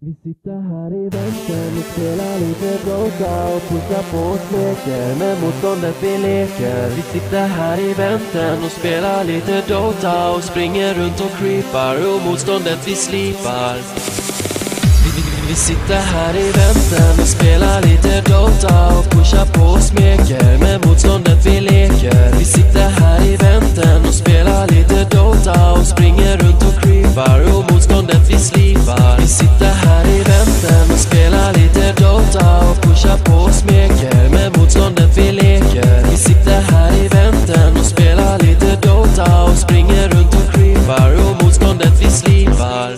Vi sitter här i vänstern och spelar lite Dota och pushar på oss leker med motståndet vi leker. Vi sitter här i vänstern och spelar lite Dota och springer runt och creepar och motståndet vi slipar. Vi sitter här i vänstern och spelar lite Dota och pushar på oss leker med motståndet vi leker. Vi sitter här i vänstern och spelar lite Dota och springer runt och creepar och motståndet vi slipar. Vi sitter här i vänstern och spelar lite Dota och pushar på oss leker med motståndet vi leker. Vi sitter här i vänstern och spelar lite Dota och springer runt och creepar och motståndet vi slipar.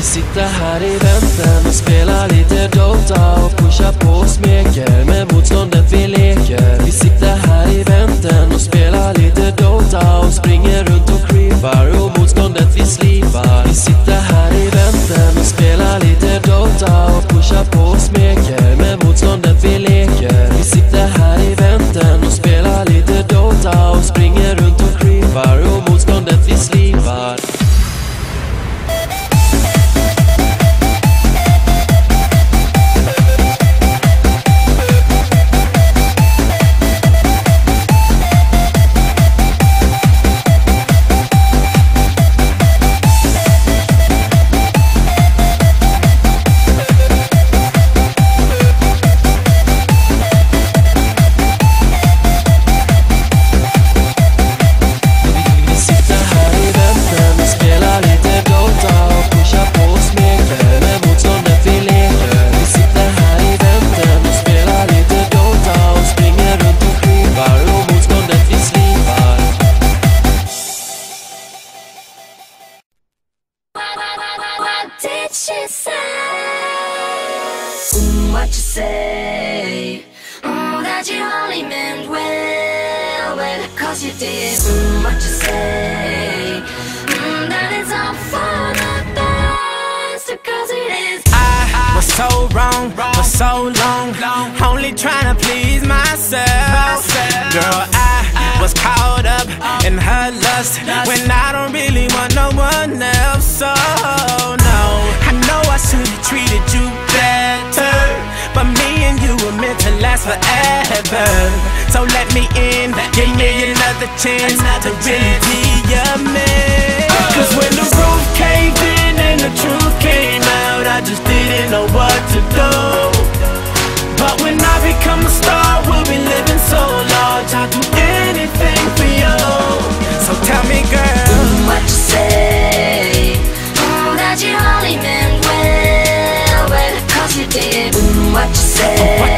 Sitter här i vänstern och spelar lite Dota och pushar på oss leker med motståndet vi leker. Vi sitter här i vänstern och spelar lite Dota och springer runt och creepar och motståndet vi slipar. Vi sitter här i vänstern och spelar lite Dota och pushar på oss leker med motståndet vi leker. Vi sitter här i vänstern och spelar lite Dota och springer runt och creepar och motståndet vi slipar. She say, what you say? That you only meant well, well, cause you did. What you say? That it's all for the best, because it is. I was so wrong for so long, only trying to please myself. Girl, I was caught up in her lust when I don't really want no one else. So no, I know I should've treated you better, but me and you were meant to last forever. So let me in, give me another chance to really be your man. Cause when the roof caved in and the truth came out, I just didn't know what to do. But when I become a star, we'll be living so large, I'll do anything for you. So tell me, girl, what you say? That you only meant well, well, cause you did. What you say?